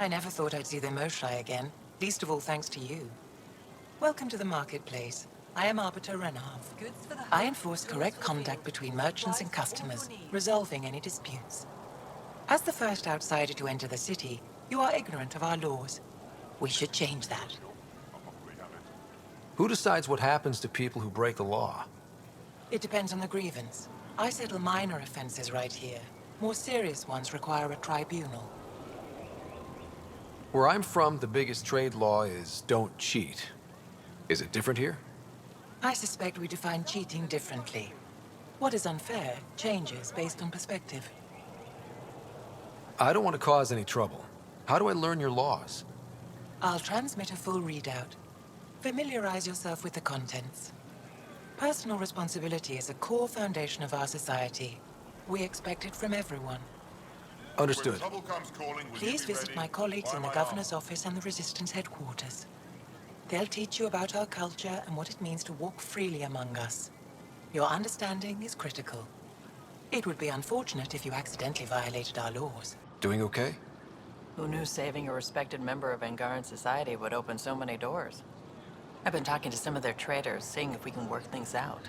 I never thought I'd see the Moshlai again, least of all thanks to you. Welcome to the marketplace. I am Arbiter Renav. I enforce correct contact between merchants and customers, resolving any disputes. As the first outsider to enter the city, you are ignorant of our laws. We should change that. Who decides what happens to people who break the law? It depends on the grievance. I settle minor offenses right here. More serious ones require a tribunal. Where I'm from, the biggest trade law is don't cheat. Is it different here? I suspect we define cheating differently. What is unfair changes based on perspective. I don't want to cause any trouble. How do I learn your laws? I'll transmit a full readout. Familiarize yourself with the contents. Personal responsibility is a core foundation of our society. We expect it from everyone. Understood. Please visit my colleagues in the Governor's office and the Resistance headquarters. They'll teach you about our culture and what it means to walk freely among us. Your understanding is critical. It would be unfortunate if you accidentally violated our laws. Doing okay? Who knew saving a respected member of Angaran society would open so many doors? I've been talking to some of their traders, seeing if we can work things out.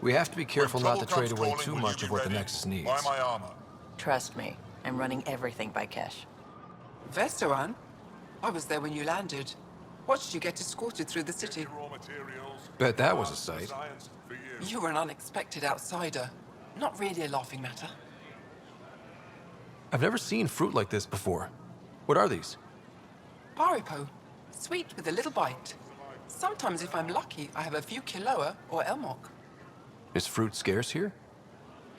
We have to be careful not to trade away too much of what the Nexus needs. Buy my armor. Trust me, I'm running everything by cash. Vestaran? I was there when you landed. Watched you get escorted through the city. Bet that was a sight. You were an unexpected outsider. Not really a laughing matter. I've never seen fruit like this before. What are these? Paripo. Sweet with a little bite. Sometimes if I'm lucky, I have a few kiloa or elmok. Is fruit scarce here?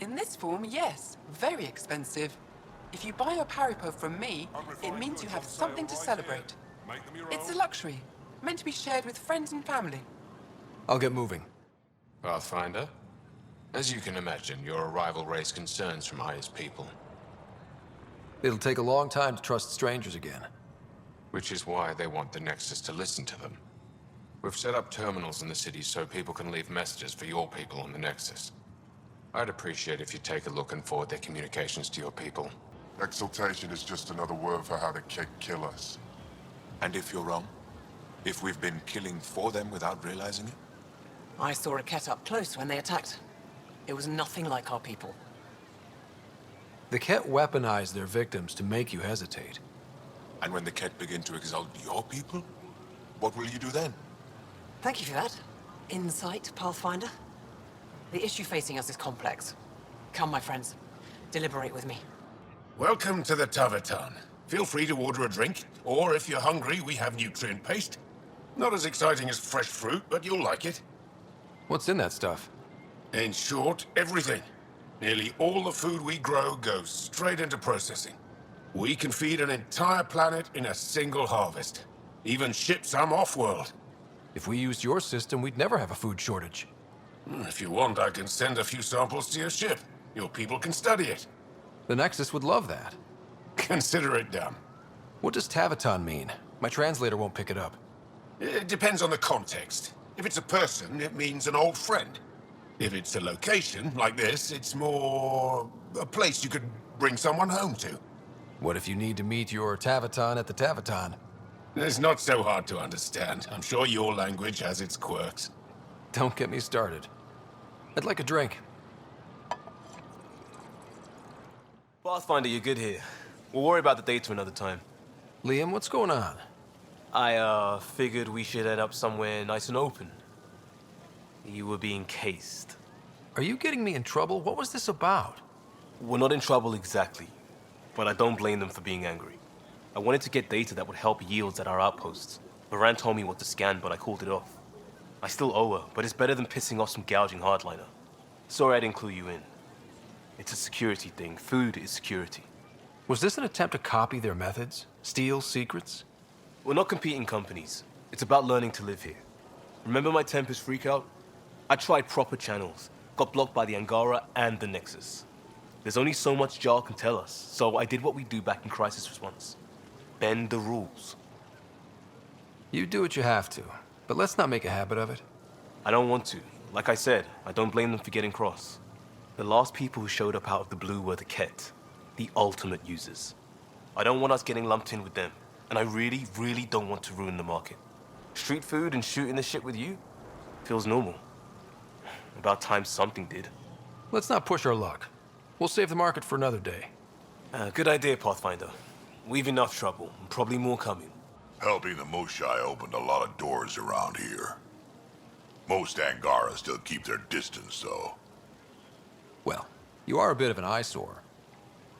In this form, yes. Very expensive. If you buy a paripo from me, it means you have something to celebrate. It's a luxury, meant to be shared with friends and family. I'll get moving. Pathfinder, as you can imagine, your arrival raised concerns from Aya's people. It'll take a long time to trust strangers again. Which is why they want the Nexus to listen to them. We've set up terminals in the city so people can leave messages for your people on the Nexus. I'd appreciate if you take a look and forward their communications to your people. Exaltation is just another word for how the Kett kill us. And if you're wrong? If we've been killing for them without realizing it? I saw a Kett up close when they attacked. It was nothing like our people. The Kett weaponize their victims to make you hesitate. And when the Kett begin to exalt your people? What will you do then? Thank you for that. Insight, Pathfinder. The issue facing us is complex. Come, my friends. Deliberate with me. Welcome to the Tavatan. Feel free to order a drink, or if you're hungry, we have nutrient paste. Not as exciting as fresh fruit, but you'll like it. What's in that stuff? In short, everything. Nearly all the food we grow goes straight into processing. We can feed an entire planet in a single harvest. Even ship some off-world. If we used your system, we'd never have a food shortage. If you want, I can send a few samples to your ship. Your people can study it. The Nexus would love that. Consider it done. What does Tavatan mean? My translator won't pick it up. It depends on the context. If it's a person, it means an old friend. If it's a location, like this, it's more a place you could bring someone home to. What if you need to meet your Tavatan at the Tavatan? It's not so hard to understand. I'm sure your language has its quirks. Don't get me started. I'd like a drink. Pathfinder, you're good here. We'll worry about the data another time. Liam, what's going on? I, figured we should head up somewhere nice and open. You were being cased. Are you getting me in trouble? What was this about? We're not in trouble exactly, but I don't blame them for being angry. I wanted to get data that would help yields at our outposts. Baran told me what to scan, but I called it off. I still owe her, but it's better than pissing off some gouging hardliner. Sorry I didn't clue you in. It's a security thing. Food is security. Was this an attempt to copy their methods? Steal secrets? We're not competing companies. It's about learning to live here. Remember my Tempest freakout? I tried proper channels, got blocked by the Angara and the Nexus. There's only so much Jarl can tell us, so I did what we do back in crisis response. Bend the rules. You do what you have to, but let's not make a habit of it. I don't want to. Like I said, I don't blame them for getting cross. The last people who showed up out of the blue were the Kett, the ultimate users. I don't want us getting lumped in with them. And I really, really don't want to ruin the market. Street food and shooting the shit with you feels normal. About time something did. Let's not push our luck. We'll save the market for another day. Good idea, Pathfinder. We've enough trouble, and probably more coming. Helping the Moshai opened a lot of doors around here. Most Angara still keep their distance, though. Well, you are a bit of an eyesore.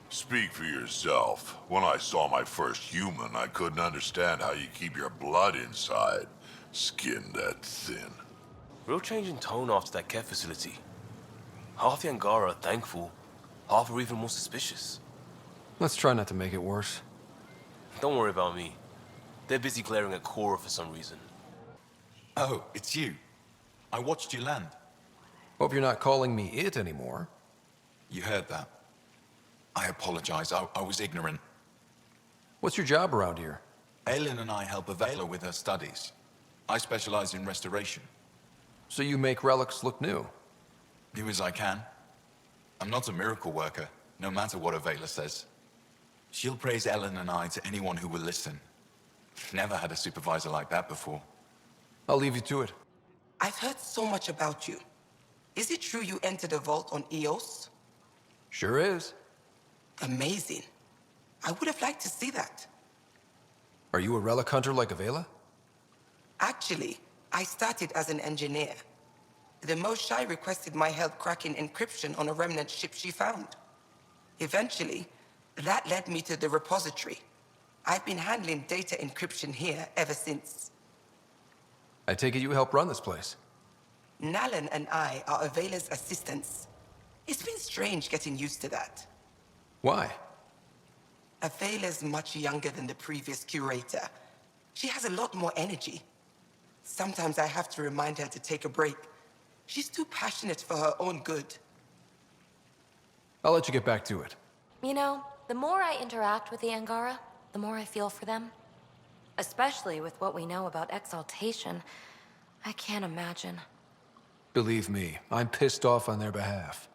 Speak for yourself. When I saw my first human, I couldn't understand how you keep your blood inside. Skin that thin. Real change in tone after that care facility. Half the Angara are thankful, half are even more suspicious. Let's try not to make it worse. Don't worry about me. They're busy glaring at Cora for some reason. Oh, it's you. I watched you land. Hope you're not calling me it anymore. You heard that. I apologize. I was ignorant. What's your job around here? Aylin and I help Avela with her studies. I specialize in restoration. So you make relics look new? Do as I can. I'm not a miracle worker, no matter what Avela says. She'll praise Ellen and I to anyone who will listen. Never had a supervisor like that before. I'll leave you to it. I've heard so much about you. Is it true you entered a vault on Eos? Sure is. Amazing. I would have liked to see that. Are you a relic hunter like Avela? Actually, I started as an engineer. The Moshai requested my help cracking encryption on a remnant ship she found. Eventually, that led me to the repository. I've been handling data encryption here ever since. I take it you help run this place. Nalan and I are Avela's assistants. It's been strange getting used to that. Why? Avela's much younger than the previous curator. She has a lot more energy. Sometimes I have to remind her to take a break. She's too passionate for her own good. I'll let you get back to it. You know, the more I interact with the Angara, the more I feel for them. Especially with what we know about exaltation. I can't imagine. Believe me, I'm pissed off on their behalf.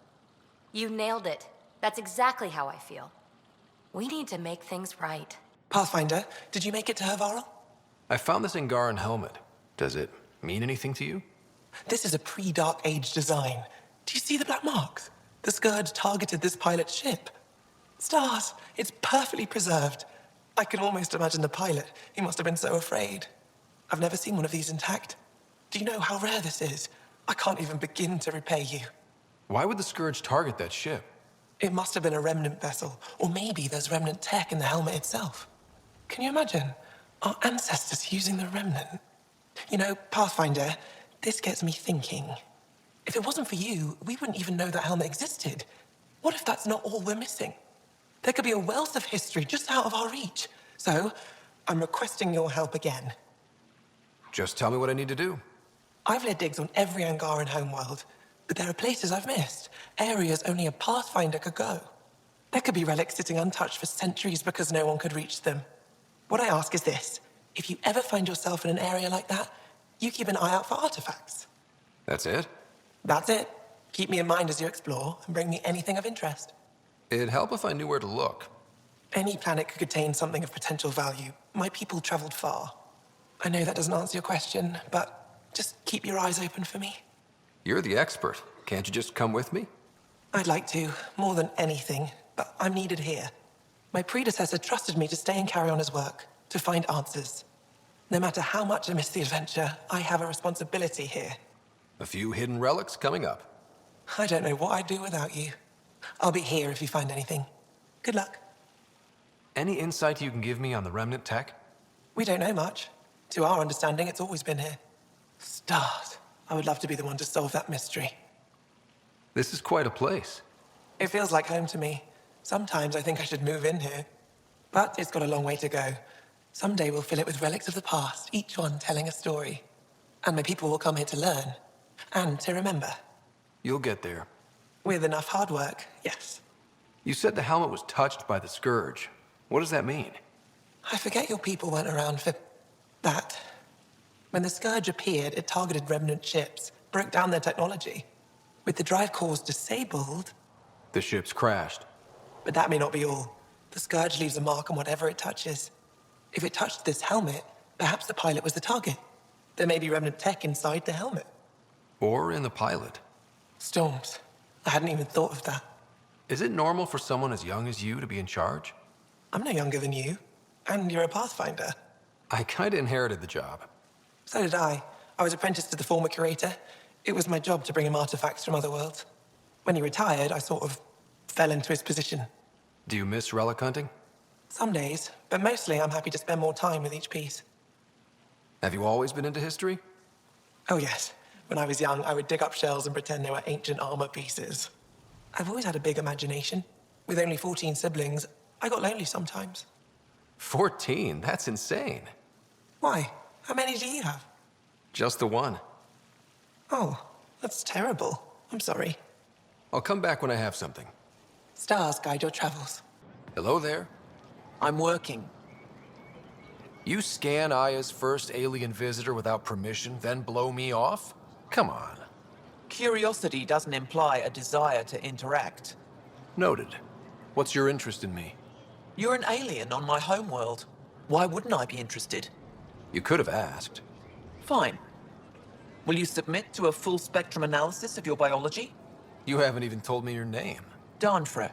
You nailed it. That's exactly how I feel. We need to make things right. Pathfinder, did you make it to Hervarl? I found this Angaran helmet. Does it mean anything to you? This is a pre-Dark Age design. Do you see the black marks? The Scourge targeted this pilot's ship. Stars, it's perfectly preserved. I can almost imagine the pilot. He must have been so afraid. I've never seen one of these intact. Do you know how rare this is? I can't even begin to repay you. Why would the Scourge target that ship? It must have been a remnant vessel, or maybe there's remnant tech in the helmet itself. Can you imagine? Our ancestors using the remnant? You know, Pathfinder, this gets me thinking. If it wasn't for you, we wouldn't even know that helmet existed. What if that's not all we're missing? There could be a wealth of history just out of our reach. So, I'm requesting your help again. Just tell me what I need to do. I've led digs on every Angaran homeworld, but there are places I've missed, areas only a Pathfinder could go. There could be relics sitting untouched for centuries because no one could reach them. What I ask is this: if you ever find yourself in an area like that, you keep an eye out for artifacts. That's it? That's it. Keep me in mind as you explore, and bring me anything of interest. It'd help if I knew where to look. Any planet could contain something of potential value. My people traveled far. I know that doesn't answer your question, but just keep your eyes open for me. You're the expert. Can't you just come with me? I'd like to, more than anything, but I'm needed here. My predecessor trusted me to stay and carry on his work, to find answers. No matter how much I miss the adventure, I have a responsibility here. A few hidden relics coming up. I don't know what I'd do without you. I'll be here if you find anything. Good luck. Any insight you can give me on the remnant tech? We don't know much. To our understanding, it's always been here. Stars. I would love to be the one to solve that mystery. This is quite a place. It feels like home to me. Sometimes I think I should move in here. But it's got a long way to go. Someday we'll fill it with relics of the past, each one telling a story. And my people will come here to learn. And to remember. You'll get there. With enough hard work, yes. You said the helmet was touched by the Scourge. What does that mean? I forget your people weren't around for that. When the Scourge appeared, it targeted remnant ships, broke down their technology. With the drive cores disabled... The ships crashed. But that may not be all. The Scourge leaves a mark on whatever it touches. If it touched this helmet, perhaps the pilot was the target. There may be remnant tech inside the helmet. Or in the pilot. Storms. I hadn't even thought of that. Is it normal for someone as young as you to be in charge? I'm no younger than you. And you're a Pathfinder. I kinda inherited the job. So did I. I was apprenticed to the former curator. It was my job to bring him artifacts from other worlds. When he retired, I sort of fell into his position. Do you miss relic hunting? Some days, but mostly I'm happy to spend more time with each piece. Have you always been into history? Oh yes. When I was young, I would dig up shells and pretend they were ancient armor pieces. I've always had a big imagination. With only 14 siblings, I got lonely sometimes. 14? That's insane. Why? How many do you have? Just the one. Oh, that's terrible. I'm sorry. I'll come back when I have something. Stars guide your travels. Hello there. I'm working. You scan Aya's first alien visitor without permission, then blow me off? Come on. Curiosity doesn't imply a desire to interact. Noted. What's your interest in me? You're an alien on my homeworld. Why wouldn't I be interested? You could have asked. Fine. Will you submit to a full spectrum analysis of your biology? You haven't even told me your name. Danfra.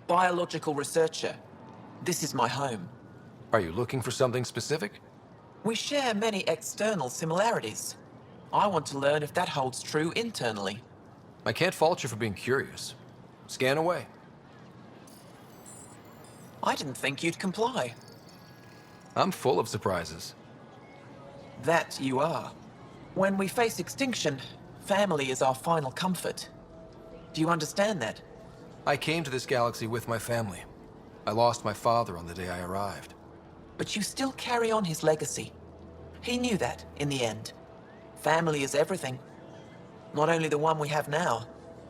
Biological researcher. This is my home. Are you looking for something specific? We share many external similarities. I want to learn if that holds true internally. I can't fault you for being curious. Scan away. I didn't think you'd comply. I'm full of surprises. That you are. When we face extinction, family is our final comfort. Do you understand that? I came to this galaxy with my family. I lost my father on the day I arrived. But you still carry on his legacy. He knew that, in the end. Family is everything. Not only the one we have now,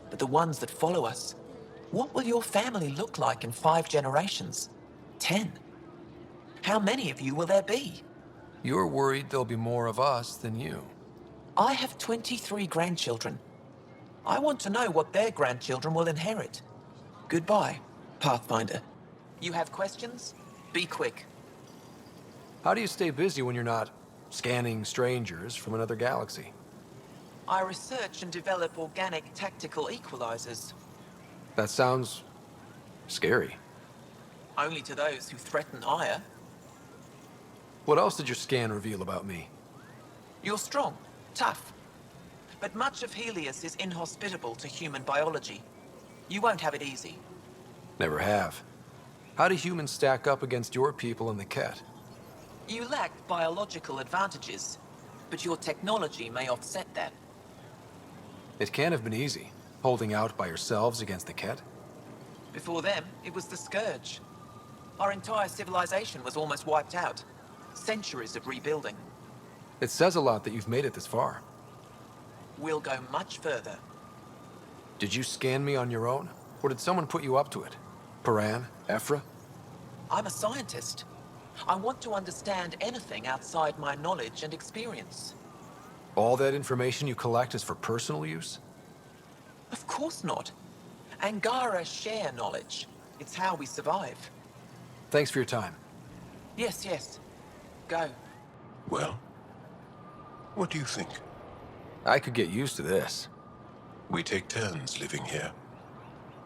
but the ones that follow us. What will your family look like in 5 generations? 10? How many of you will there be? You're worried there'll be more of us than you. I have 23 grandchildren. I want to know what their grandchildren will inherit. Goodbye, Pathfinder. You have questions? Be quick. How do you stay busy when you're not scanning strangers from another galaxy? I research and develop organic tactical equalizers. That sounds scary. Only to those who threaten Aya. What else did your scan reveal about me? You're strong, tough. But much of Helios is inhospitable to human biology. You won't have it easy. Never have. How do humans stack up against your people in the Ket? You lack biological advantages, but your technology may offset that. It can't have been easy, holding out by yourselves against the Ket. Before them, it was the Scourge. Our entire civilization was almost wiped out. Centuries of rebuilding. It says a lot that you've made it this far. We'll go much further. Did you scan me on your own? Or did someone put you up to it? Paran? Ephra? I'm a scientist. I want to understand anything outside my knowledge and experience. All that information you collect is for personal use? Of course not. Angara share knowledge. It's how we survive. Thanks for your time. Yes, yes. Go. Well, what do you think? I could get used to this. We take turns living here.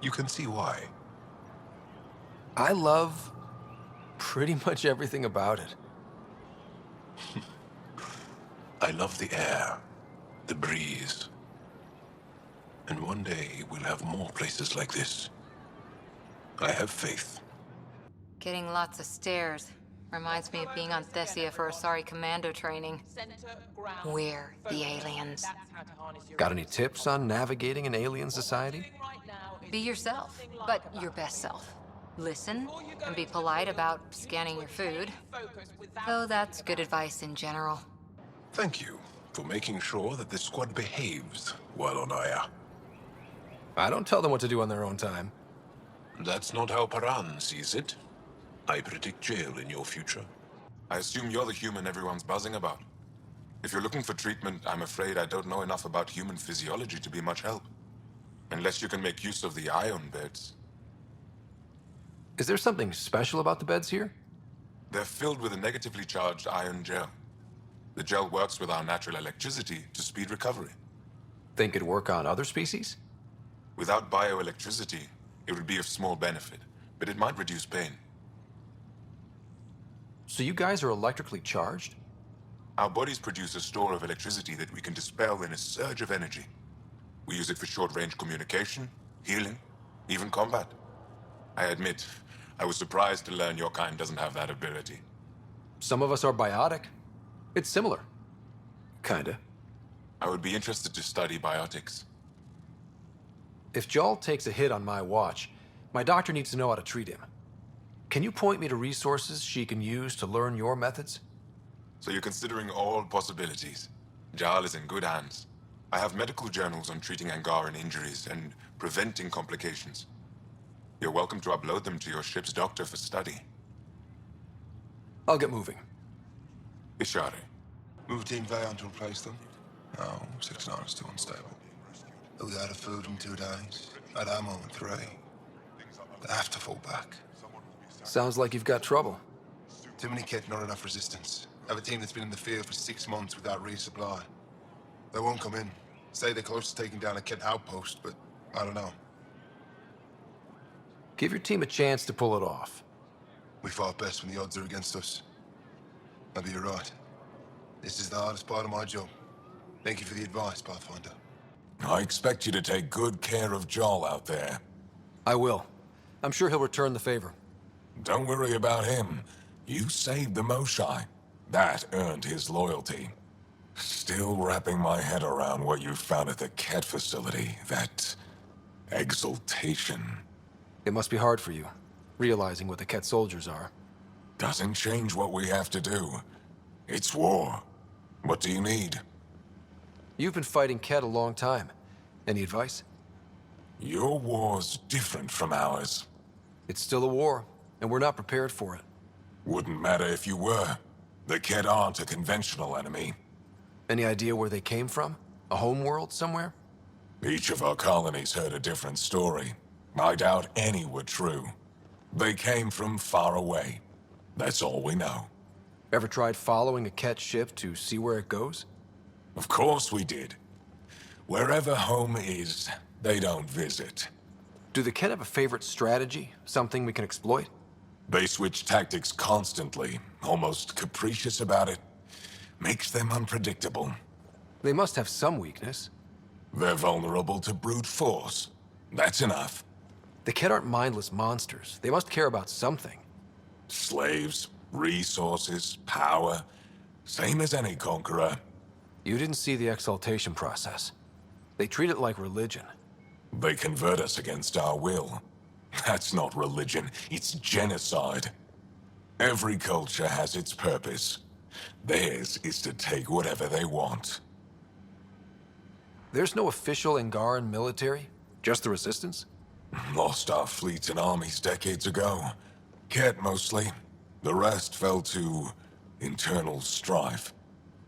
You can see why. I love pretty much everything about it. I love the air, the breeze. And one day we'll have more places like this. I have faith. Getting lots of stairs. Reminds me of being on Thessia for Asari commando training. We're the aliens. Got any tips on navigating an alien society? Be yourself, but your best self. Listen and be polite about scanning your food. Though that's good advice in general. Thank you for making sure that the squad behaves while on Aya. I don't tell them what to do on their own time. That's not how Paran sees it. I predict jail in your future. I assume you're the human everyone's buzzing about. If you're looking for treatment, I'm afraid I don't know enough about human physiology to be much help. Unless you can make use of the ion beds. Is there something special about the beds here? They're filled with a negatively charged iron gel. The gel works with our natural electricity to speed recovery. Think it'd work on other species? Without bioelectricity, it would be of small benefit, but it might reduce pain. So you guys are electrically charged? Our bodies produce a store of electricity that we can dispel in a surge of energy. We use it for short-range communication, healing, even combat. I admit, I was surprised to learn your kind doesn't have that ability. Some of us are biotic. It's similar. Kinda. I would be interested to study biotics. If Jal takes a hit on my watch, my doctor needs to know how to treat him. Can you point me to resources she can use to learn your methods? So you're considering all possibilities. Jal is in good hands. I have medical journals on treating Angaran injuries and preventing complications. You're welcome to upload them to your ship's doctor for study. I'll get moving. Ishari. Move Team Vayon to replace them? No, 6-9 is too unstable. They'll be out of food in 2 days, out of ammo in 3. They have to fall back. Sounds like you've got trouble. Too many kit, not enough resistance. I have a team that's been in the field for 6 months without resupply. They won't come in. Say they're close to taking down a kit outpost, but I don't know. Give your team a chance to pull it off. We fought best when the odds are against us. Maybe you're right. This is the hardest part of my job. Thank you for the advice, Pathfinder. I expect you to take good care of Jal out there. I will. I'm sure he'll return the favor. Don't worry about him. You saved the Moshai. That earned his loyalty. Still wrapping my head around what you found at the Ket facility. That exaltation. It must be hard for you, realizing what the Ket soldiers are. Doesn't change what we have to do. It's war. What do you need? You've been fighting Ket a long time. Any advice? Your war's different from ours. It's still a war, and we're not prepared for it. Wouldn't matter if you were. The Ket aren't a conventional enemy. Any idea where they came from? A homeworld somewhere? Each of our colonies heard a different story. I doubt any were true. They came from far away. That's all we know. Ever tried following a Ket ship to see where it goes? Of course we did. Wherever home is, they don't visit. Do the Ket have a favorite strategy? Something we can exploit? They switch tactics constantly, almost capricious about it. Makes them unpredictable. They must have some weakness. They're vulnerable to brute force. That's enough. The Ket aren't mindless monsters. They must care about something. Slaves, resources, power. Same as any conqueror. You didn't see the exaltation process. They treat it like religion. They convert us against our will. That's not religion, it's genocide. Every culture has its purpose. Theirs is to take whatever they want. There's no official Angaran military? Just the Resistance? Lost our fleets and armies decades ago. Ket mostly. The rest fell to internal strife.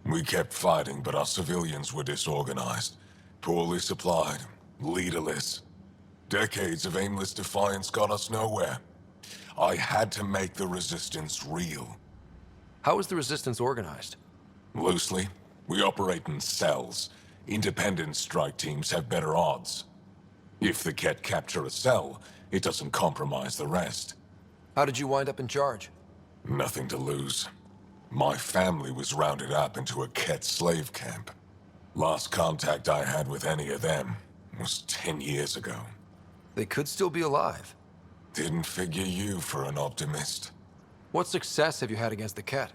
We kept fighting, but our civilians were disorganized, poorly supplied, leaderless. Decades of aimless defiance got us nowhere. I had to make the Resistance real. How is the Resistance organized? Loosely, we operate in cells. Independent strike teams have better odds. If the Ket capture a cell, it doesn't compromise the rest. How did you wind up in charge? Nothing to lose. My family was rounded up into a Ket slave camp. Last contact I had with any of them was 10 years ago. They could still be alive. Didn't figure you for an optimist. What success have you had against the Ket?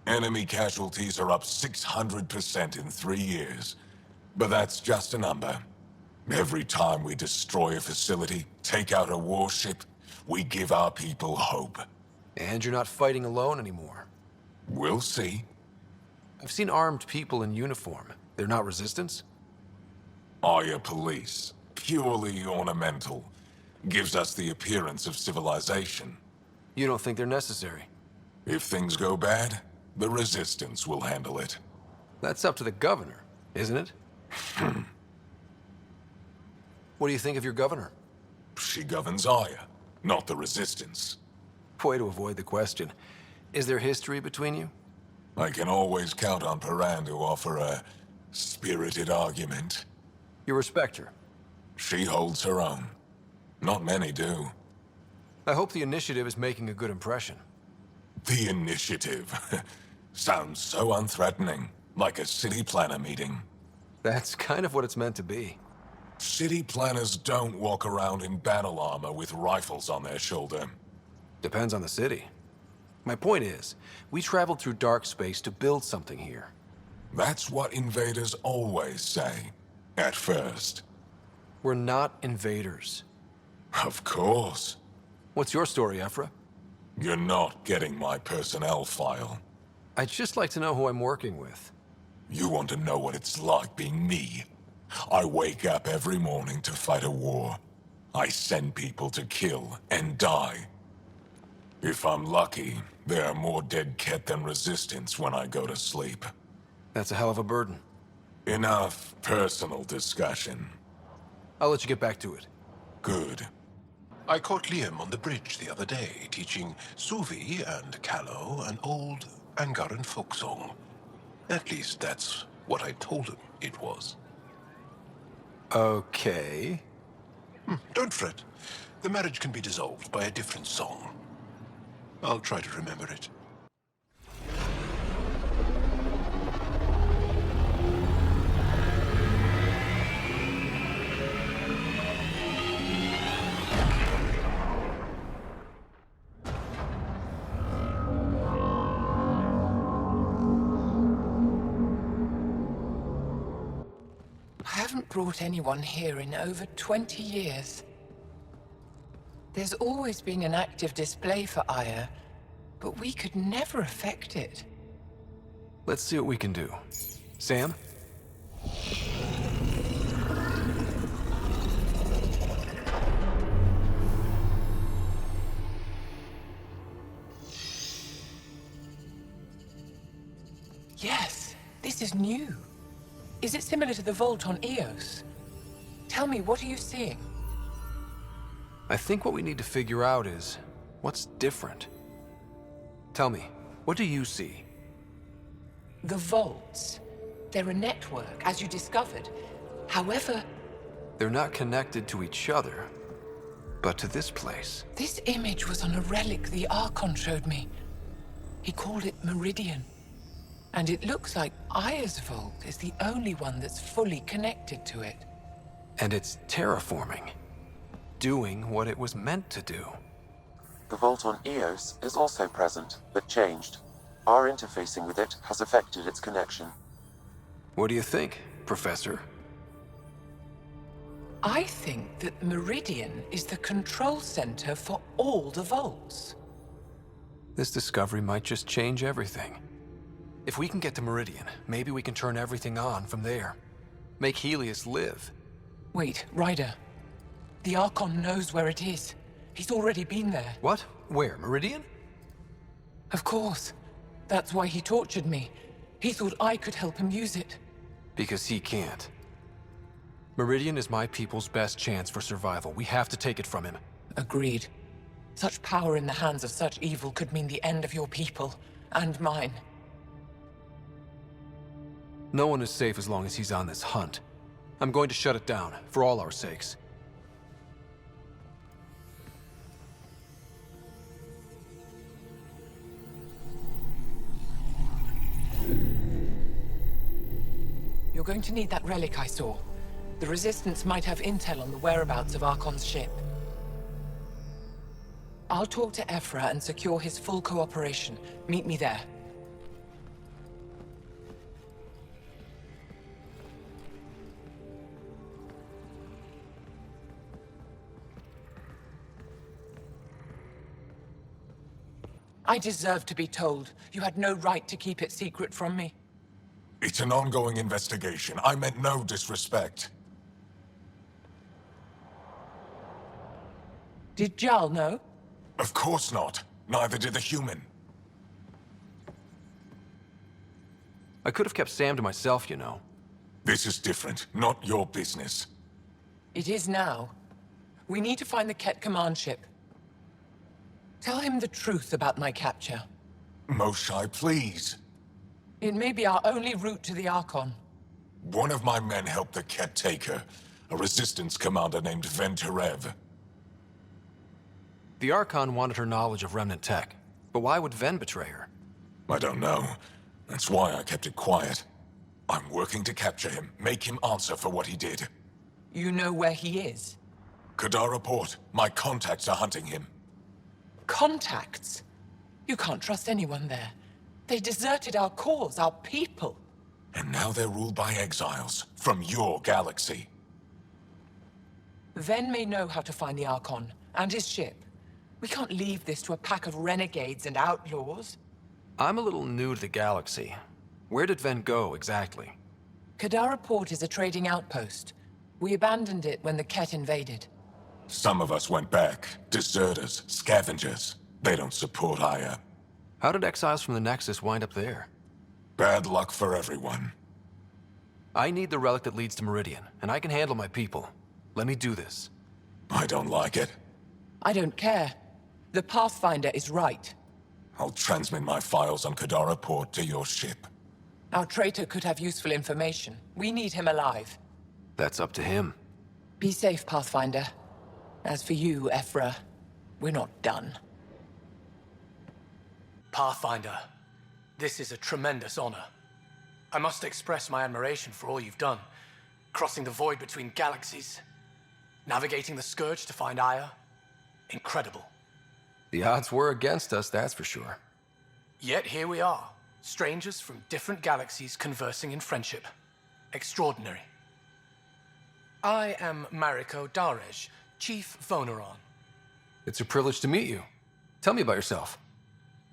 Enemy casualties are up 600% in 3 years. But that's just a number. Every time we destroy a facility, take out a warship, we give our people hope. And you're not fighting alone anymore. We'll see. I've seen armed people in uniform. They're not Resistance? Aya police, purely ornamental. Gives us the appearance of civilization. You don't think they're necessary? If things go bad, the Resistance will handle it. That's up to the governor, isn't it? What do you think of your governor? She governs Aya, not the Resistance. Way to avoid the question. Is there history between you? I can always count on Paran to offer a spirited argument. You respect her? She holds her own. Not many do. I hope the initiative is making a good impression. The initiative. Sounds so unthreatening. Like a city planner meeting. That's kind of what it's meant to be. City planners don't walk around in battle armor with rifles on their shoulder. Depends on the city. My point is, we traveled through dark space to build something here. That's what invaders always say. At first. We're not invaders. Of course. What's your story, Ephra? You're not getting my personnel file. I'd just like to know who I'm working with. You want to know what it's like being me? I wake up every morning to fight a war. I send people to kill and die. If I'm lucky, there are more dead Ket than resistance when I go to sleep. That's a hell of a burden. Enough personal discussion. I'll let you get back to it. Good. I caught Liam on the bridge the other day, teaching Suvi and Callow an old Angaran folk song. At least that's what I told him it was. Okay. Don't fret. The marriage can be dissolved by a different song. I'll try to remember it. I haven't brought anyone here in over 20 years. There's always been an active display for Aya, but we could never affect it. Let's see what we can do. Sam? Yes, this is new. Is it similar to the vault on Eos? Tell me, what are you seeing? I think what we need to figure out is, what's different? Tell me, what do you see? The vaults. They're a network, as you discovered. However, They're not connected to each other, but to this place. this image was on a relic the Archon showed me. He called it Meridian. And it looks like Aya's vault is the only one that's fully connected to it. And it's terraforming. Doing what it was meant to do. The vault on Eos is also present, but changed. Our interfacing with it has affected its connection. What do you think, Professor? I think that Meridian is the control center for all the vaults. This discovery might just change everything. If we can get to Meridian, maybe we can turn everything on from there. Make Helios live. Wait, Ryder. The Archon knows where it is. He's already been there. What? Where? Meridian? Of course. That's why he tortured me. He thought I could help him use it. Because he can't. Meridian is my people's best chance for survival. We have to take it from him. Agreed. Such power in the hands of such evil could mean the end of your people, and mine. No one is safe as long as he's on this hunt. I'm going to shut it down, for all our sakes. You're going to need that relic I saw. The Resistance might have intel on the whereabouts of Archon's ship. I'll talk to Ephra and secure his full cooperation. Meet me there. I deserve to be told. You had no right to keep it secret from me. It's an ongoing investigation. I meant no disrespect. Did Jarl know? Of course not. Neither did the human. I could have kept Sam to myself, you know. This is different. Not your business. It is now. We need to find the Ket command ship. Tell him the truth about my capture. Moshai, please. It may be our only route to the Archon. One of my men helped the Ket Taker, a resistance commander named Venterev. The Archon wanted her knowledge of Remnant tech, but why would Ven betray her? I don't know. That's why I kept it quiet. I'm working to capture him, make him answer for what he did. You know where he is? Kadara Port. My contacts are hunting him. Contacts? You can't trust anyone there. They deserted our cause, our people. And now they're ruled by exiles from your galaxy. Ven may know how to find the Archon and his ship. We can't leave this to a pack of renegades and outlaws. I'm a little new to the galaxy. Where did Ven go, exactly? Kadara Port is a trading outpost. We abandoned it when the Ket invaded. Some of us went back. Deserters, scavengers. They don't support Aya. How did exiles from the Nexus wind up there? Bad luck for everyone. I need the relic that leads to Meridian, and I can handle my people. Let me do this. I don't like it. I don't care. The Pathfinder is right. I'll transmit my files on Kadara Port to your ship. Our traitor could have useful information. We need him alive. That's up to him. Be safe, Pathfinder. As for you, Ephra, we're not done. Pathfinder, this is a tremendous honor. I must express my admiration for all you've done. Crossing the void between galaxies, navigating the Scourge to find Aya. Incredible. The odds were against us, that's for sure. Yet here we are, strangers from different galaxies conversing in friendship. Extraordinary. I am Mariko Darej, Chief Voneron. It's a privilege to meet you. Tell me about yourself.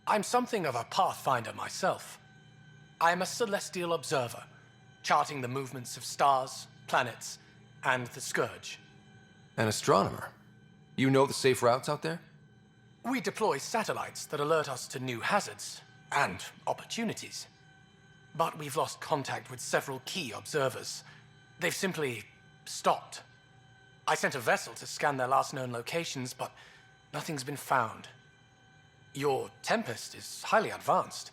I'm something of a pathfinder myself. I am a celestial observer, charting the movements of stars, planets, and the Scourge. An astronomer. You know the safe routes out there? We deploy satellites that alert us to new hazards and opportunities. But we've lost contact with several key observers. They've simply stopped. I sent a vessel to scan their last known locations, but nothing's been found. Your Tempest is highly advanced.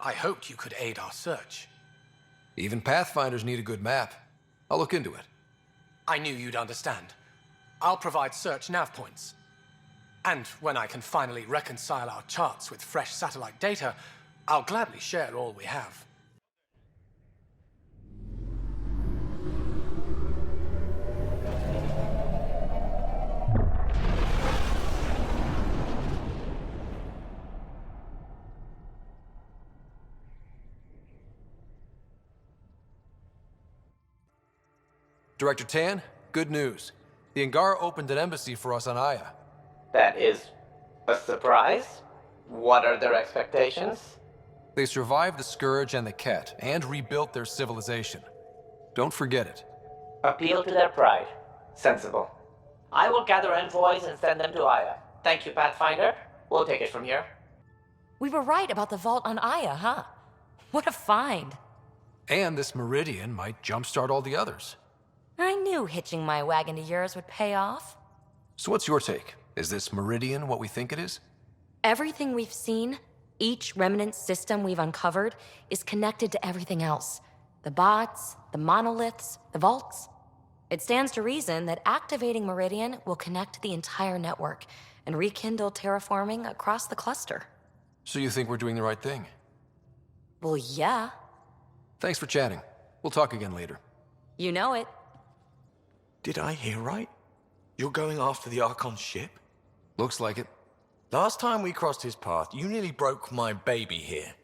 I hoped you could aid our search. Even Pathfinders need a good map. I'll look into it. I knew you'd understand. I'll provide search nav points. And when I can finally reconcile our charts with fresh satellite data, I'll gladly share all we have. Director Tan, good news. The Angara opened an embassy for us on Aya. That is a surprise? What are their expectations? They survived the Scourge and the Ket, and rebuilt their civilization. Don't forget it. Appeal to their pride. Sensible. I will gather envoys and send them to Aya. Thank you, Pathfinder. We'll take it from here. We were right about the vault on Aya, huh? What a find. And this Meridian might jumpstart all the others. I knew hitching my wagon to yours would pay off. So what's your take? Is this Meridian what we think it is? Everything we've seen, each remnant system we've uncovered, is connected to everything else. The bots, the monoliths, the vaults. It stands to reason that activating Meridian will connect the entire network and rekindle terraforming across the cluster. So you think we're doing the right thing? Well, yeah. Thanks for chatting. We'll talk again later. You know it. Did I hear right? You're going after the Archon's ship? Looks like it. Last time we crossed his path, you nearly broke my baby here.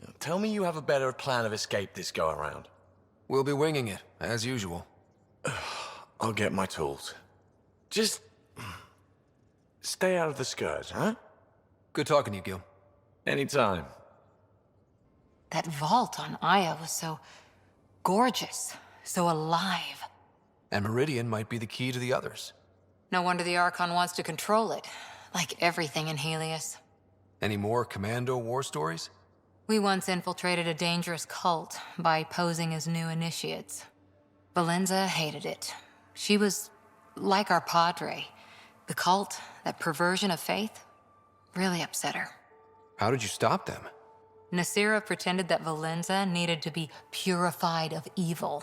Now, tell me you have a better plan of escape this go-around. We'll be winging it, as usual. I'll get my tools. Just stay out of the Scourge, huh? Good talking to you, Gil. Anytime. That vault on Aya was so gorgeous, so alive. And Meridian might be the key to the others. No wonder the Archon wants to control it, like everything in Helios. Any more Commando war stories? We once infiltrated a dangerous cult by posing as new initiates. Valenza hated it. She was like our padre. The cult, that perversion of faith, Really upset her. How did you stop them? Nasira pretended that Valenza needed to be purified of evil.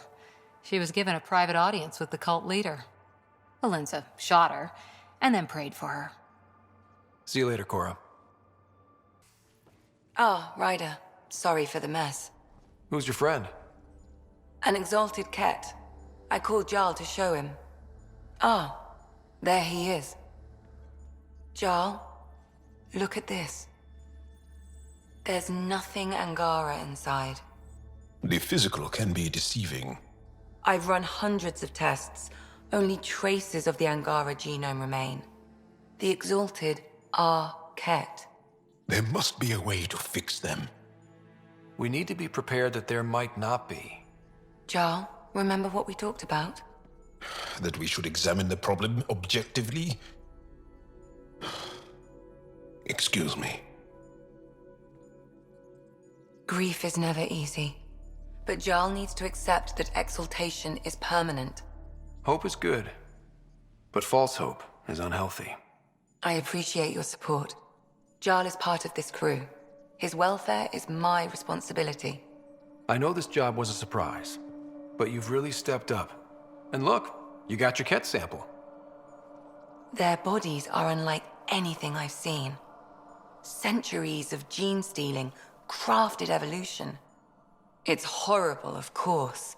She was given a private audience with the cult leader. Valenza shot her, and then prayed for her. See you later, Cora. Ah, Ryder. Sorry for the mess. Who's your friend? An exalted cat. I called Jarl to show him. Ah, there he is. Jarl, look at this. There's nothing Angara inside. The physical can be deceiving. I've run hundreds of tests. Only traces of the Angara genome remain. The exalted are Ket. There must be a way to fix them. We need to be prepared that there might not be. Jarl, remember what we talked about? That we should examine the problem objectively? Excuse me. Grief is never easy. But Jarl needs to accept that exaltation is permanent. Hope is good, but false hope is unhealthy. I appreciate your support. Jarl is part of this crew. His welfare is my responsibility. I know this job was a surprise, but you've really stepped up. And look, you got your Ket sample. Their bodies are unlike anything I've seen. Centuries of gene stealing, crafted evolution. It's horrible, of course,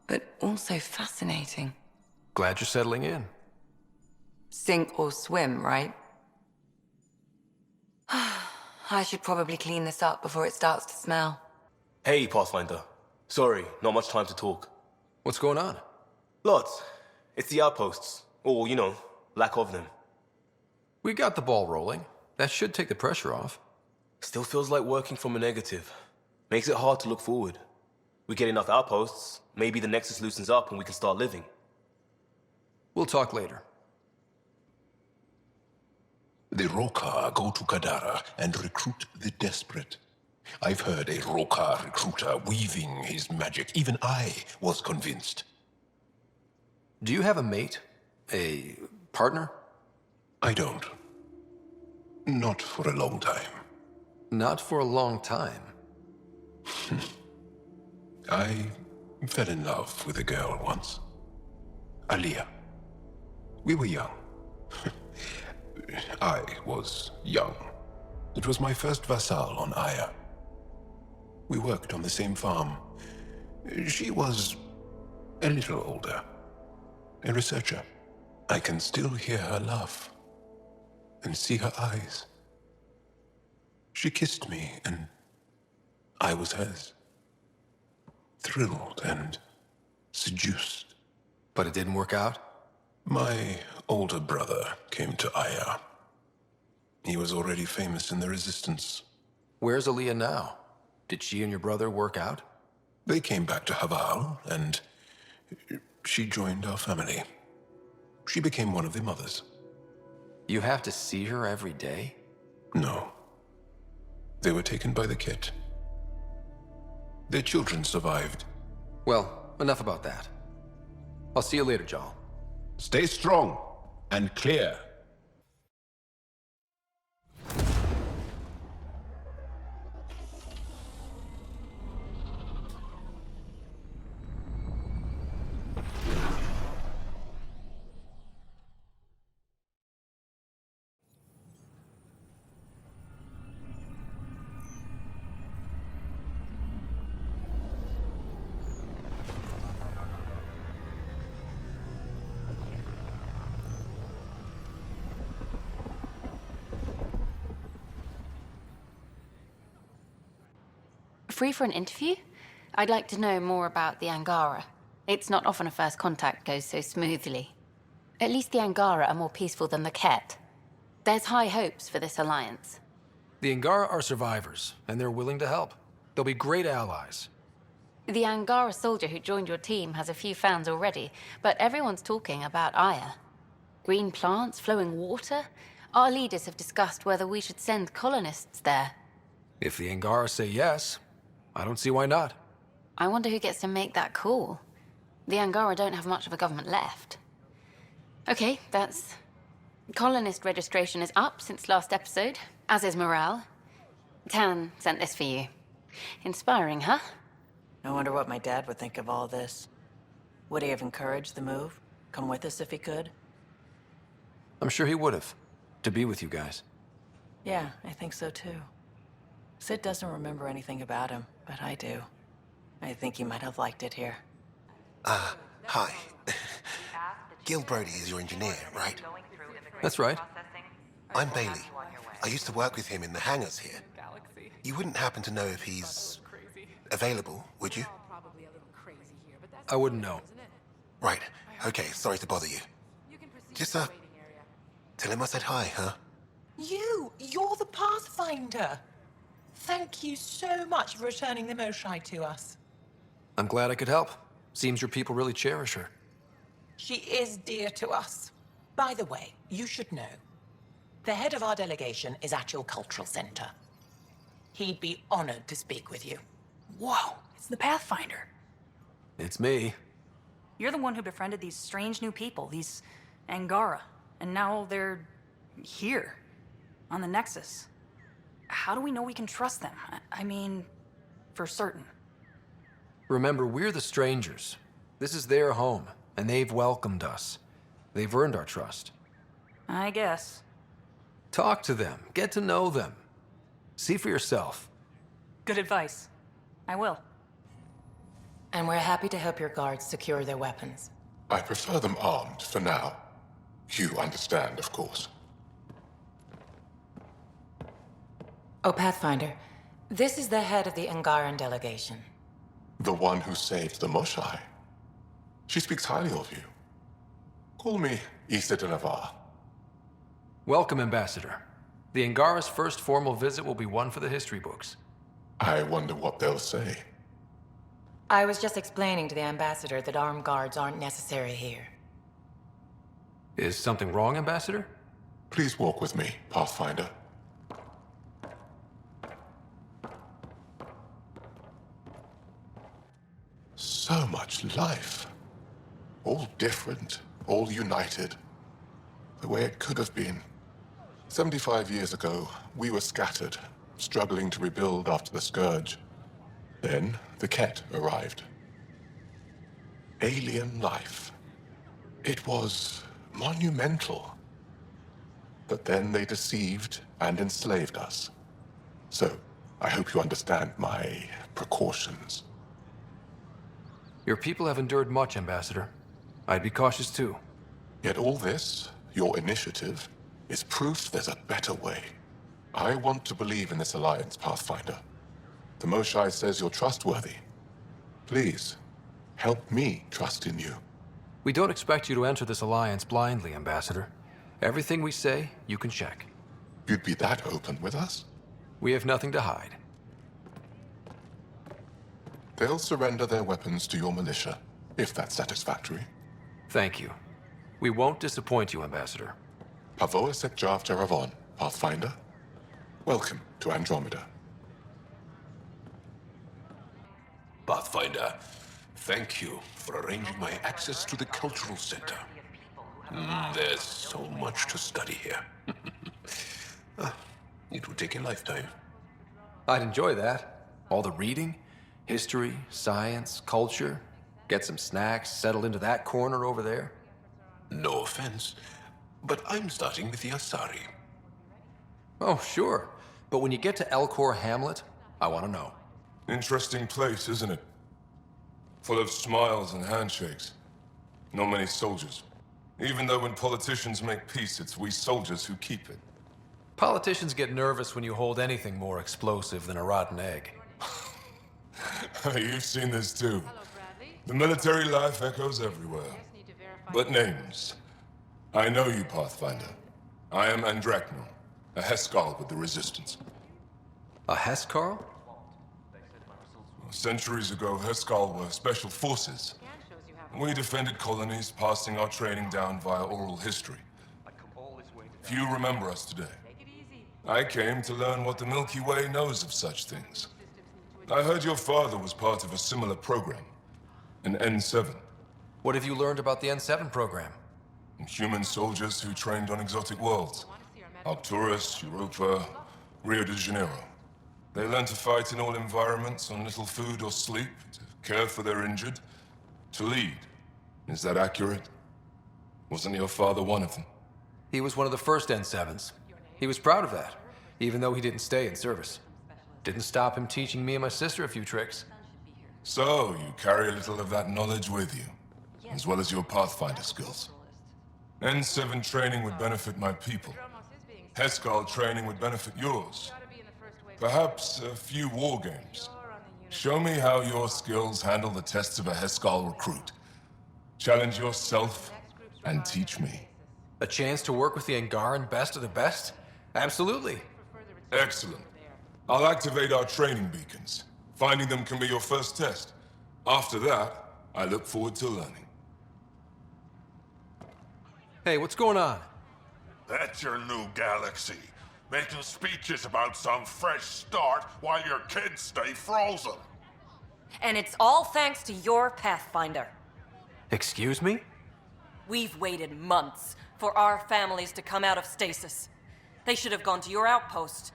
but also fascinating. Glad you're settling in. Sink or swim, right? I should probably clean this up before it starts to smell. Hey, Pathfinder. Sorry, not much time to talk. What's going on? Lots. It's the outposts. Or, you know, lack of them. We got the ball rolling. That should take the pressure off. Still feels like working from a negative. Makes it hard to look forward. We get enough outposts, maybe the Nexus loosens up and we can start living. We'll talk later. The Rokar go to Kadara and recruit the desperate. I've heard a Rokar recruiter weaving his magic. Even I was convinced. Do you have a mate? A partner? I don't. Not for a long time. Not for a long time. I fell in love with a girl once. Aliyah. We were young. I was young. It was my first vassal on Aya. We worked on the same farm. She was a little older. A researcher. I can still hear her laugh and see her eyes. She kissed me and I was hers. Thrilled and seduced. But it didn't work out? My older brother came to Aya. He was already famous in the Resistance. Where's Aliyah now? Did she and your brother work out? They came back to Haval, and she joined our family. She became one of the mothers. You have to see her every day? No. They were taken by the Ket. Their children survived. Well, enough about that. I'll see you later, Jarl. Stay strong and clear. Free for an interview? I'd like to know more about the Angara. It's not often a first contact goes so smoothly. At least the Angara are more peaceful than the Ket. There's high hopes for this alliance. The Angara are survivors, and they're willing to help. They'll be great allies. The Angara soldier who joined your team has a few fans already, but everyone's talking about Aya. Green plants, flowing water? Our leaders have discussed whether we should send colonists there. If the Angara say yes, I don't see why not. I wonder who gets to make that call. The Angara don't have much of a government left. Okay, that's... Colonist registration is up since last episode. As is morale. Tan sent this for you. Inspiring, huh? I wonder what my dad would think of all this. Would he have encouraged the move? Come with us if he could? I'm sure he would have. To be with you guys. Yeah, I think so too. Sid doesn't remember anything about him, but I do. I think he might have liked it here. Hi. Gil Brody is your engineer, right? That's right. I'm Bailey. I used to work with him in the hangars here. You wouldn't happen to know if he's available, would you? I wouldn't know. Right. Okay, sorry to bother you. Just, tell him I said hi, huh? You're the Pathfinder. Thank you so much for returning the Moshai to us. I'm glad I could help. Seems your people really cherish her. She is dear to us. By the way, you should know. The head of our delegation is at your cultural center. He'd be honored to speak with you. Whoa, it's the Pathfinder. It's me. You're the one who befriended these strange new people, these Angara. And now they're here, on the Nexus. How do we know we can trust them? I mean, for certain. Remember, we're the strangers. This is their home, and they've welcomed us. They've earned our trust. I guess. Talk to them. Get to know them. See for yourself. Good advice. I will. And we're happy to help your guards secure their weapons. I prefer them armed for now. You understand, of course. Oh, Pathfinder, this is the head of the Angaran delegation. The one who saved the Moshai. She speaks highly of you. Call me Issa de Navarre. Welcome, Ambassador. The Angara's first formal visit will be one for the history books. I wonder what they'll say. I was just explaining to the Ambassador that armed guards aren't necessary here. Is something wrong, Ambassador? Please walk with me, Pathfinder. So much life. All different, all united. The way it could have been. 75 years ago, we were scattered, struggling to rebuild after the Scourge. Then, the Ket arrived. Alien life. It was monumental. But then they deceived and enslaved us. So, I hope you understand my precautions. Your people have endured much, Ambassador. I'd be cautious too. Yet all this, your initiative, is proof there's a better way. I want to believe in this alliance, Pathfinder. The Moshai says you're trustworthy. Please, help me trust in you. We don't expect you to enter this alliance blindly, Ambassador. Everything we say, you can check. You'd be that open with us? We have nothing to hide. They'll surrender their weapons to your militia, if that's satisfactory. Thank you. We won't disappoint you, Ambassador. Pavoa set Jav Jaravon, Pathfinder. Welcome to Andromeda. Pathfinder, thank you for arranging my access to the cultural center. There's so much to study here. It would take a lifetime. I'd enjoy that. All the reading, history, science, culture. Get some snacks, settle into that corner over there. No offense, but I'm starting with the Asari. Oh, sure. But when you get to Elcor Hamlet, I want to know. Interesting place, isn't it? Full of smiles and handshakes. Not many soldiers. Even though when politicians make peace, it's we soldiers who keep it. Politicians get nervous when you hold anything more explosive than a rotten egg. You've seen this too. The military life echoes everywhere. But names. I know you, Pathfinder. I am Andrakno, a Heskal with the Resistance. A Heskal? Centuries ago, Heskal were special forces. We defended colonies, passing our training down via oral history. Few remember us today. I came to learn what the Milky Way knows of such things. I heard your father was part of a similar program, an N7. What have you learned about the N7 program? Human soldiers who trained on exotic worlds. Arcturus, Europa, Rio de Janeiro. They learn to fight in all environments on little food or sleep, to care for their injured, to lead. Is that accurate? Wasn't your father one of them? He was one of the first N7s. He was proud of that, even though he didn't stay in service. Didn't stop him teaching me and my sister a few tricks. So, you carry a little of that knowledge with you, as well as your Pathfinder skills. N7 training would benefit my people. Heskal training would benefit yours. Perhaps a few war games. Show me how your skills handle the tests of a Heskal recruit. Challenge yourself and teach me. A chance to work with the Angaran best of the best? Absolutely. Excellent. I'll activate our training beacons. Finding them can be your first test. After that, I look forward to learning. Hey, what's going on? That's your new galaxy. Making speeches about some fresh start while your kids stay frozen. And it's all thanks to your Pathfinder. Excuse me? We've waited months for our families to come out of stasis. They should have gone to your outpost.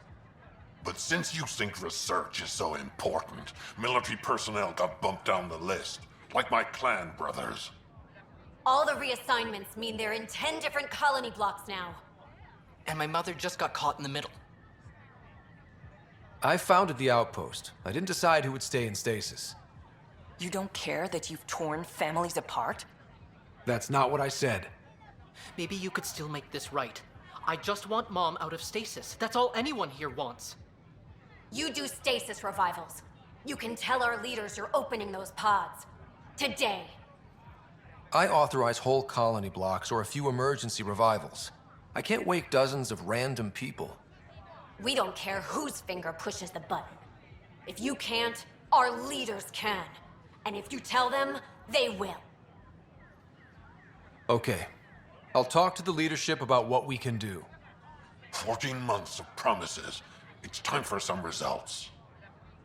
But since you think research is so important, military personnel got bumped down the list, like my clan brothers. All the reassignments mean they're in 10 different colony blocks now. And my mother just got caught in the middle. I founded the outpost. I didn't decide who would stay in stasis. You don't care that you've torn families apart? That's not what I said. Maybe you could still make this right. I just want Mom out of stasis. That's all anyone here wants. You do stasis revivals. You can tell our leaders you're opening those pods. Today. I authorize whole colony blocks or a few emergency revivals. I can't wake dozens of random people. We don't care whose finger pushes the button. If you can't, our leaders can. And if you tell them, they will. Okay. I'll talk to the leadership about what we can do. 14 months of promises. It's time for some results.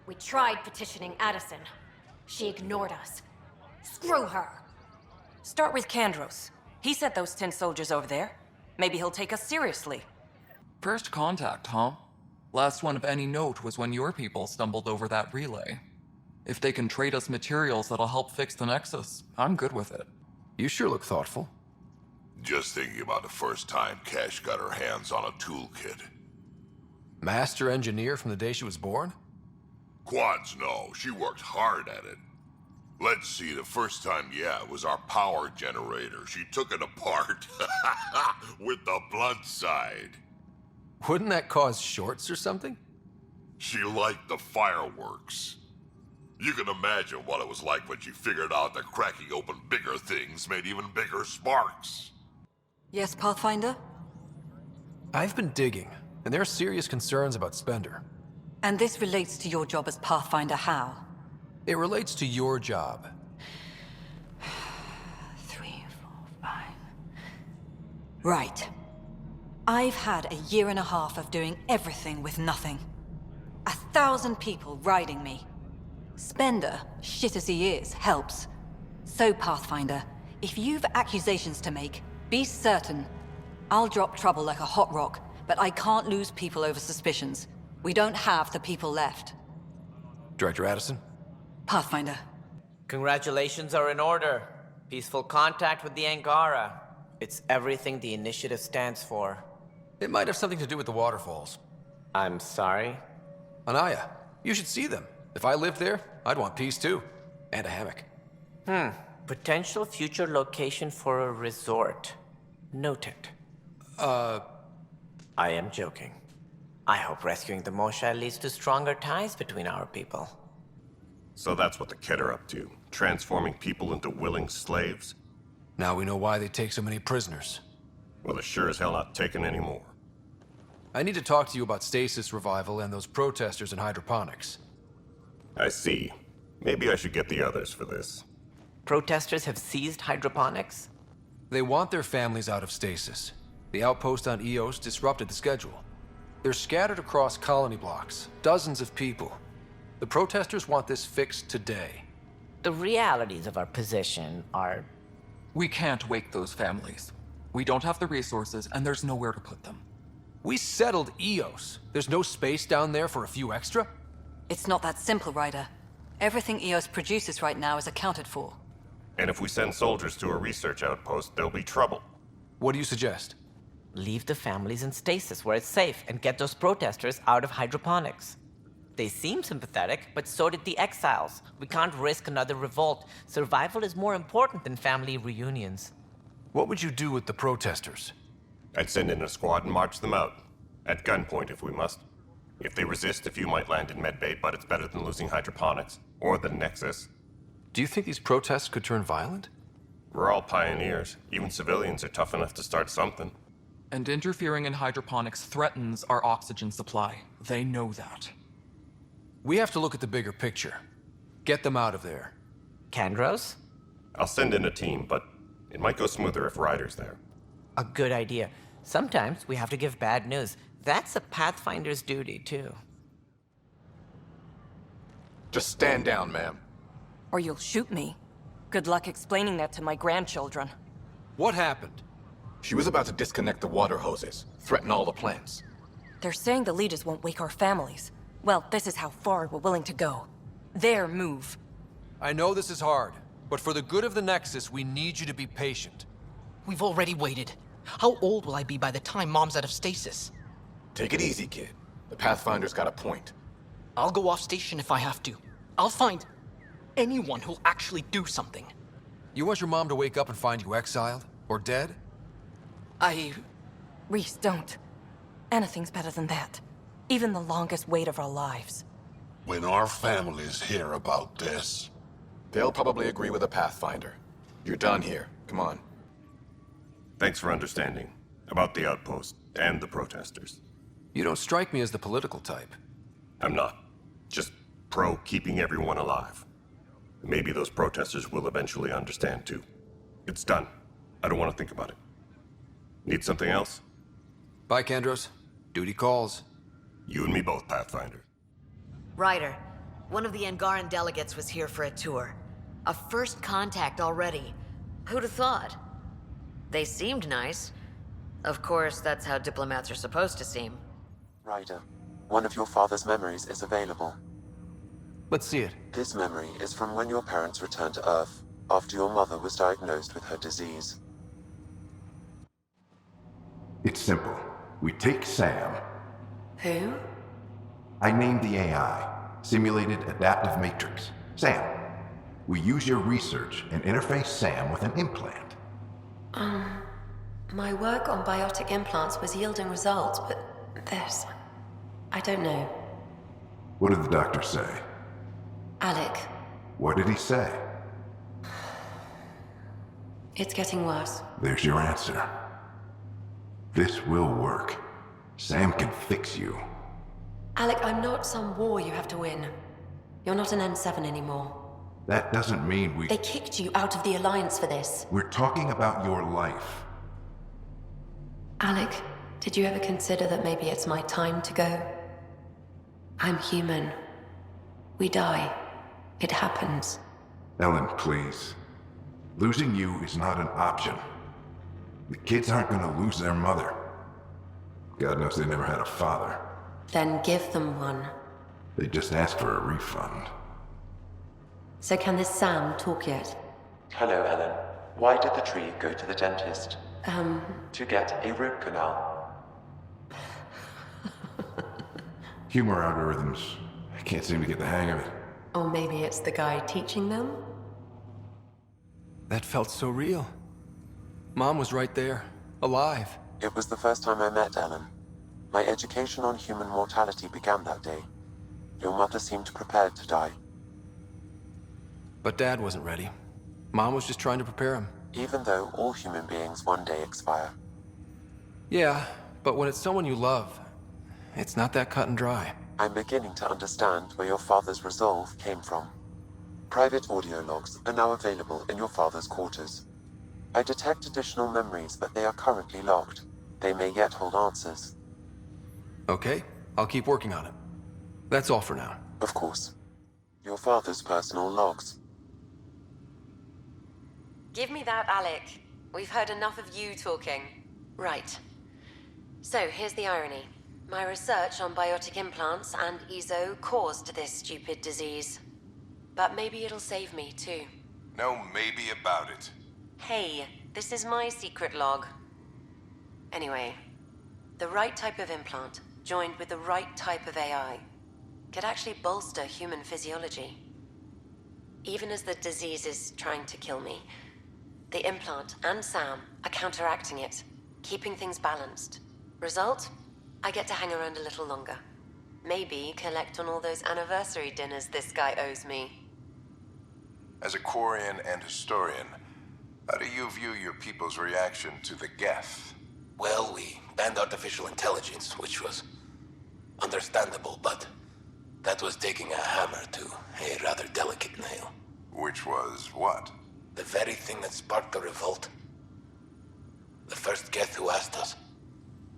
We tried petitioning Addison. She ignored us. Screw her. Start with Kandros. He sent those 10 soldiers over there. Maybe he'll take us seriously. First contact, huh? Last one of any note was when your people stumbled over that relay. If they can trade us materials that'll help fix the Nexus, I'm good with it. You sure look thoughtful. Just thinking about the first time Cash got her hands on a toolkit. Master engineer from the day she was born? Quads, no. She worked hard at it. Let's see, the first time, yeah, it was our power generator. She took it apart. With the blood side. Wouldn't that cause shorts or something? She liked the fireworks. You can imagine what it was like when she figured out that cracking open bigger things made even bigger sparks. Yes, Pathfinder? I've been digging, and there are serious concerns about Spender. And this relates to your job as Pathfinder how? It relates to your job. 3, 4, 5. Right. I've had a year and a half of doing everything with nothing. 1,000 people riding me. Spender, shit as he is, helps. So, Pathfinder, if you've accusations to make, be certain. I'll drop trouble like a hot rock, but I can't lose people over suspicions. We don't have the people left. Director Addison? Pathfinder. Congratulations are in order. Peaceful contact with the Angara. It's everything the initiative stands for. It might have something to do with the waterfalls. I'm sorry? Anaya, you should see them. If I lived there, I'd want peace too. And a hammock. Potential future location for a resort. Noted. I am joking. I hope rescuing the Moshae leads to stronger ties between our people. So that's what the Kett are up to, transforming people into willing slaves? Now we know why they take so many prisoners. Well, they're sure as hell not taking any more. I need to talk to you about stasis revival and those protesters in hydroponics. I see. Maybe I should get the others for this. Protesters have seized hydroponics? They want their families out of stasis. The outpost on Eos disrupted the schedule. They're scattered across colony blocks, dozens of people. The protesters want this fixed today. The realities of our position are... We can't wake those families. We don't have the resources, and there's nowhere to put them. We settled Eos. There's no space down there for a few extra? It's not that simple, Ryder. Everything Eos produces right now is accounted for. And if we send soldiers to a research outpost, there'll be trouble. What do you suggest? Leave the families in stasis where it's safe and get those protesters out of hydroponics. They seem sympathetic, but so did the exiles. We can't risk another revolt. Survival is more important than family reunions. What would you do with the protesters? I'd send in a squad and march them out. At gunpoint if we must. If they resist, a few might land in medbay, but it's better than losing hydroponics. Or the Nexus. Do you think these protests could turn violent? We're all pioneers. Even civilians are tough enough to start something. And interfering in hydroponics threatens our oxygen supply. They know that. We have to look at the bigger picture. Get them out of there. Kandros? I'll send in a team, but it might go smoother if Ryder's there. A good idea. Sometimes we have to give bad news. That's a Pathfinder's duty, too. Just stand down, ma'am. Or you'll shoot me. Good luck explaining that to my grandchildren. What happened? She was about to disconnect the water hoses, threaten all the plants. They're saying the leaders won't wake our families. Well, this is how far we're willing to go. Their move. I know this is hard, but for the good of the Nexus, we need you to be patient. We've already waited. How old will I be by the time Mom's out of stasis? Take it easy, kid. The Pathfinder's got a point. I'll go off station if I have to. I'll find anyone who'll actually do something. You want your mom to wake up and find you exiled? Or dead? Reese, don't. Anything's better than that. Even the longest wait of our lives. When our families hear about this... They'll probably agree with the Pathfinder. You're done here. Come on. Thanks for understanding. About the outpost and the protesters. You don't strike me as the political type. I'm not. Just pro keeping everyone alive. Maybe those protesters will eventually understand too. It's done. I don't want to think about it. Need something else? Bye, Kandros. Duty calls. You and me both, Pathfinder. Ryder, one of the Angaran delegates was here for a tour. A first contact already. Who'd have thought? They seemed nice. Of course, that's how diplomats are supposed to seem. Ryder, one of your father's memories is available. Let's see it. This memory is from when your parents returned to Earth, after your mother was diagnosed with her disease. It's simple. We take Sam. Who? I named the AI, Simulated Adaptive Matrix. Sam. We use your research and interface Sam with an implant. My work on biotic implants was yielding results, but this... I don't know. What did the doctor say? Alec, What did he say? it's getting worse. There's your answer. This will work. Sam can fix you. Alec, I'm not some war you have to win. You're not an N7 anymore. That doesn't mean we... They kicked you out of the Alliance for this. We're talking about your life. Alec, did you ever consider that maybe it's my time to go? I'm human. We die. It happens. Ellen, please. Losing you is not an option. The kids aren't gonna lose their mother. God knows they never had a father. Then give them one. They just asked for a refund. So can this Sam talk yet? Hello, Ellen. Why did the tree go to the dentist? To get a root canal. Humor algorithms. I can't seem to get the hang of it. Or maybe it's the guy teaching them? That felt so real. Mom was right there, alive. It was the first time I met Ellen. My education on human mortality began that day. Your mother seemed prepared to die. But Dad wasn't ready. Mom was just trying to prepare him. Even though all human beings one day expire. Yeah, but when it's someone you love, it's not that cut and dry. I'm beginning to understand where your father's resolve came from. Private audio logs are now available in your father's quarters. I detect additional memories, but they are currently locked. They may yet hold answers. Okay, I'll keep working on it. That's all for now. Of course. Your father's personal logs. Give me that, Alec. We've heard enough of you talking. Right. So, here's the irony. My research on biotic implants and EZO caused this stupid disease. But maybe it'll save me, too. No maybe about it. Hey, this is my secret log. Anyway, the right type of implant, joined with the right type of AI, could actually bolster human physiology. Even as the disease is trying to kill me, the implant and Sam are counteracting it, keeping things balanced. Result? I get to hang around a little longer. Maybe collect on all those anniversary dinners this guy owes me. As a Quarian and historian, how do you view your people's reaction to the Geth? Well, we banned artificial intelligence, which was understandable, but that was taking a hammer to a rather delicate nail. Which was what? The very thing that sparked the revolt. The first Geth who asked us,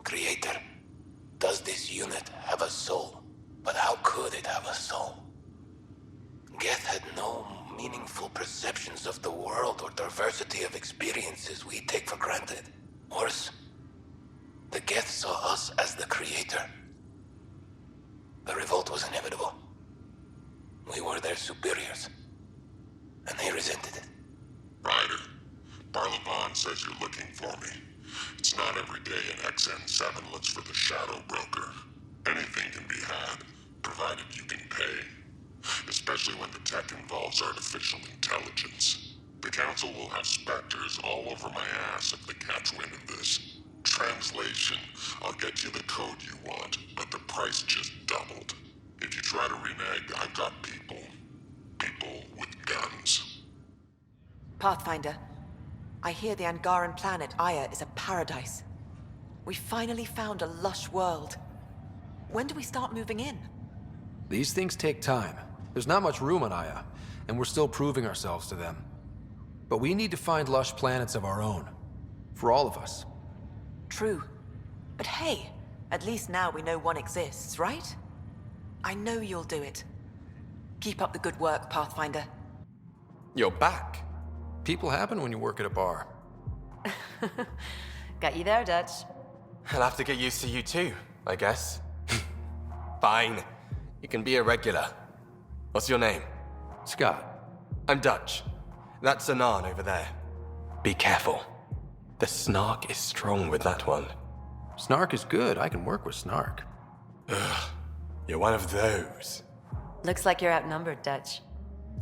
Creator, does this unit have a soul? But how could it have a soul? Geth had no meaningful perceptions of the world or diversity of experiences we take for granted. Worse, the Geth saw us as the Creator. The revolt was inevitable. We were their superiors, and they resented it. Ryder, Barlavon says you're looking for me. It's not every day an XN7 looks for the Shadow Broker. Anything can be had, provided you can pay. Especially when the tech involves artificial intelligence. The Council will have specters all over my ass if they catch wind of this. Translation, I'll get you the code you want, but the price just doubled. If you try to renege, I've got people. People with guns. Pathfinder, I hear the Angaran planet Aya is a paradise. We finally found a lush world. When do we start moving in? These things take time. There's not much room on Aya, and we're still proving ourselves to them. But we need to find lush planets of our own. For all of us. True. But hey, at least now we know one exists, right? I know you'll do it. Keep up the good work, Pathfinder. You're back. People happen when you work at a bar. Got you there, Dutch. I'll have to get used to you too, I guess. Fine. You can be a regular. What's your name? Scott. I'm Dutch. That's Anan over there. Be careful. The snark is strong with that one. Snark is good. I can work with snark. Ugh. You're one of those. Looks like you're outnumbered, Dutch.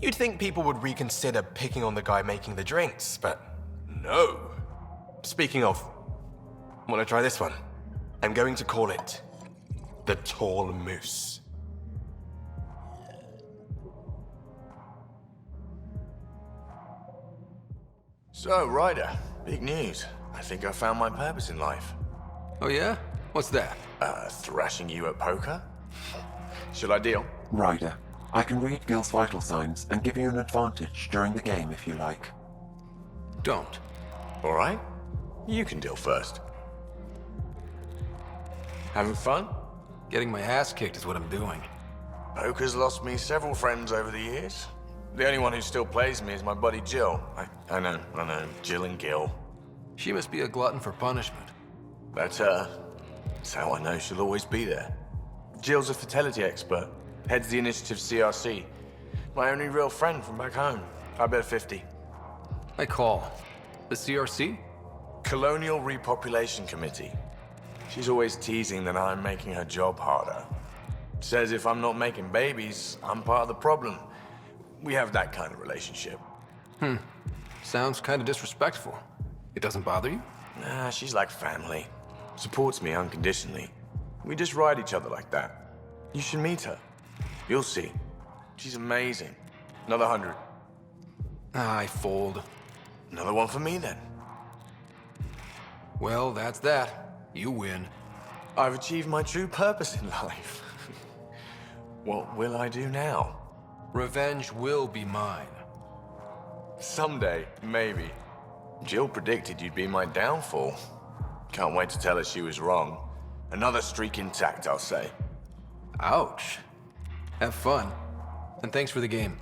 You'd think people would reconsider picking on the guy making the drinks, but no. Speaking of, wanna try this one? I'm going to call it the Tall Moose. So, Ryder, big news. I think I found my purpose in life. Oh yeah? What's that? Thrashing you at poker? Shall I deal? Ryder, I can read Gil's vital signs and give you an advantage during the game if you like. Don't. Alright. You can deal first. Having fun? Getting my ass kicked is what I'm doing. Poker's lost me several friends over the years. The only one who still plays me is my buddy Jill. I know, Jill and Gil. She must be a glutton for punishment. That's her. That's how I know she'll always be there. Jill's a fertility expert, heads the initiative CRC. My only real friend from back home. I bet 50. I call. The CRC? Colonial Repopulation Committee. She's always teasing that I'm making her job harder. Says if I'm not making babies, I'm part of the problem. We have that kind of relationship. Sounds kind of disrespectful. It doesn't bother you? Nah, she's like family. Supports me unconditionally. We just ride each other like that. You should meet her. You'll see. She's amazing. Another 100. I fold. Another one for me then. Well, that's that. You win. I've achieved my true purpose in life. What will I do now? Revenge will be mine. Someday, maybe. Jill predicted you'd be my downfall. Can't wait to tell her she was wrong. Another streak intact, I'll say. Ouch. Have fun. And thanks for the game.